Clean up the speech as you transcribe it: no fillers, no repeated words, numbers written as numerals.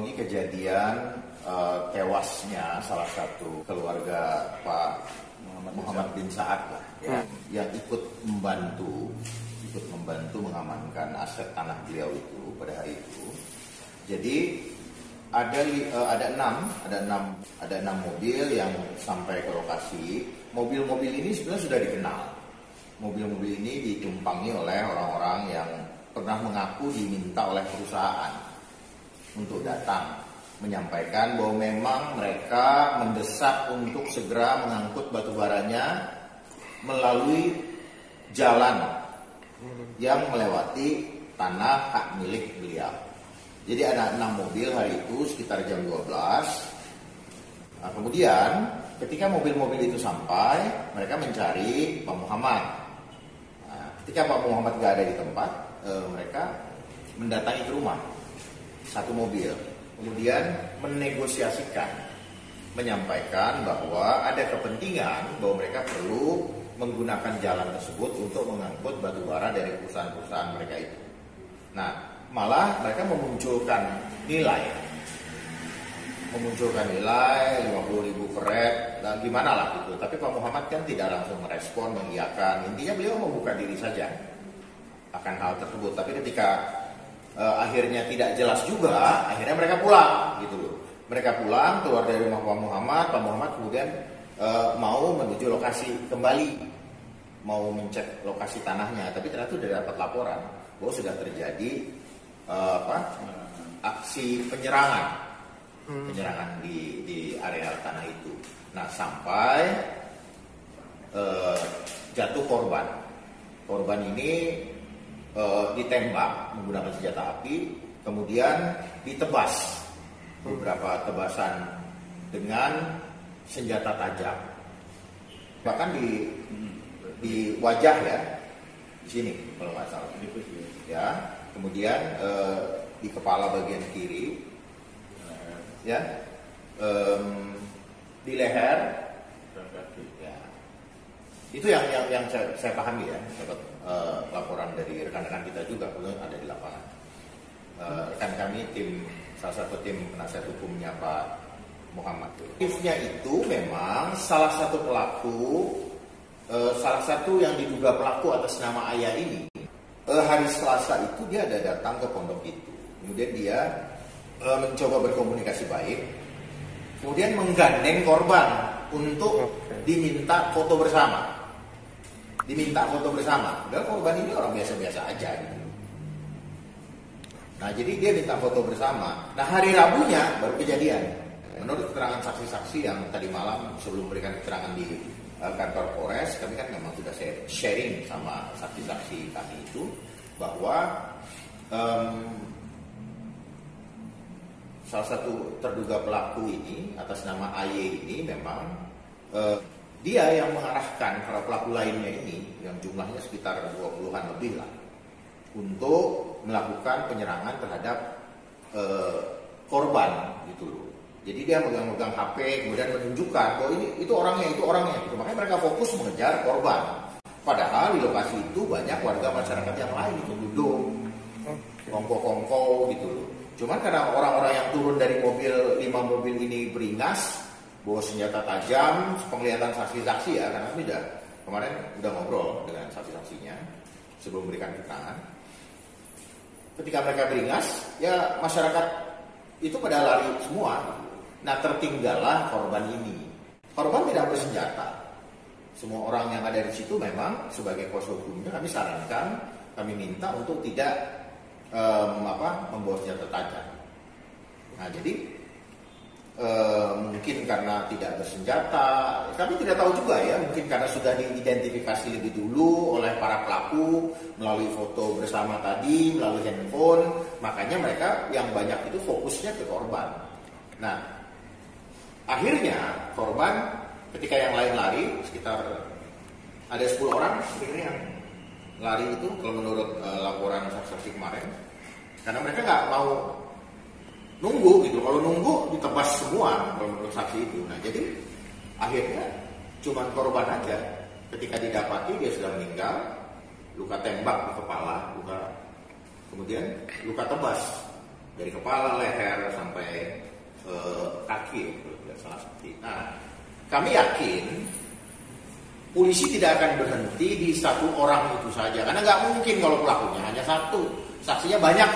kronologi kejadian tewasnya salah satu keluarga Pak Muhammad bin Sa'ad lah, yang ikut membantu mengamankan aset tanah beliau itu pada hari itu. Jadi ada enam mobil yang sampai ke lokasi. Mobil-mobil ini sebenarnya sudah dikenal. Mobil-mobil ini ditumpangi oleh orang-orang yang pernah mengaku diminta oleh perusahaan untuk datang menyampaikan bahwa memang mereka mendesak untuk segera mengangkut batu baranya melalui jalan yang melewati tanah hak milik beliau. Jadi ada 6 mobil hari itu sekitar jam 12. Nah, kemudian ketika mobil-mobil itu sampai, mereka mencari Pak Muhammad. Nah, ketika Pak Muhammad gak ada di tempat, mereka mendatangi ke rumah satu mobil. Kemudian menegosiasikan, menyampaikan bahwa ada kepentingan bahwa mereka perlu menggunakan jalan tersebut untuk mengangkut batu bara dari perusahaan-perusahaan mereka itu. Nah, malah mereka memunculkan nilai 50.000 peret, dan gimana lah gitu. Tapi Pak Muhammad kan tidak langsung merespon, mengiyakan. Intinya beliau membuka diri saja akan hal tersebut. Tapi ketika akhirnya tidak jelas juga, akhirnya mereka pulang gitu loh. Mereka pulang, keluar dari rumah Pak Muhammad kemudian mau menuju lokasi kembali, mau mencek lokasi tanahnya, tapi ternyata sudah dapat laporan bahwa sudah terjadi aksi penyerangan di area tanah itu. Nah, sampai jatuh korban. Korban ini ditembak menggunakan senjata api, kemudian ditebas beberapa tebasan dengan senjata tajam, bahkan di wajah ya, di sini kalau nggak salah, ya. Kemudian di kepala bagian kiri, ya, di leher, ya. Itu yang saya pahami ya, dapat laporan dari rekan-rekan kita juga ada di lapangan. Rekan kami salah satu tim penasihat hukumnya Pak Muhammad. Motifnya itu memang salah satu yang diduga pelaku atas nama ayah ini. Hari Selasa itu dia ada datang ke pondok itu. Kemudian dia mencoba berkomunikasi baik. Kemudian menggandeng korban untuk diminta foto bersama. Dan korban ini orang biasa-biasa aja gitu. Nah, jadi dia minta foto bersama. Nah, hari Rabunya baru kejadian. Menurut keterangan saksi-saksi yang tadi malam sebelum memberikan keterangan di kantor Polres, kami kan memang sudah sharing sama saksi-saksi kami itu bahwa salah satu terduga pelaku ini atas nama AY ini memang dia yang mengarahkan para pelaku lainnya ini yang jumlahnya sekitar 20-an lebih lah untuk melakukan penyerangan terhadap korban gitu loh. Jadi dia megang-megang HP kemudian menunjukkan bahwa itu orangnya gitu. Makanya mereka fokus mengejar korban. Padahal di lokasi itu banyak warga masyarakat yang lain itu duduk kongko-kongko gitu loh. Cuman karena orang-orang yang turun dari 5 mobil ini beringas, bawa senjata tajam, penglihatan saksi-saksi ya, karena kami kemarin udah ngobrol dengan saksi-saksinya sebelum memberikan keterangan. Ketika mereka beringas, ya masyarakat itu pada lari semua. Nah, tertinggallah korban ini. Korban tidak bersenjata. Semua orang yang ada di situ memang sebagai kuasa hukumnya kami sarankan, kami minta untuk tidak membawa senjata tajam. Nah, jadi mungkin karena tidak bersenjata, kami tidak tahu juga ya, mungkin karena sudah diidentifikasi lebih dulu oleh para pelaku melalui foto bersama tadi, melalui handphone, makanya mereka yang banyak itu fokusnya ke korban. Nah, akhirnya korban ketika yang lain lari, sekitar ada 10 orang sebenarnya yang lari itu kalau menurut laporan saksi kemarin, karena mereka nggak mau nunggu gitu. Kalau nunggu ditebas semua kalau menurut saksi itu. Nah, jadi akhirnya cuma korban aja. Ketika didapati dia sudah meninggal, luka tembak di kepala, kemudian luka tebas dari kepala, leher sampai kaki, kalau tidak salah seperti. Nah, kami yakin polisi tidak akan berhenti di satu orang itu saja, karena nggak mungkin kalau pelakunya hanya satu, saksinya banyak.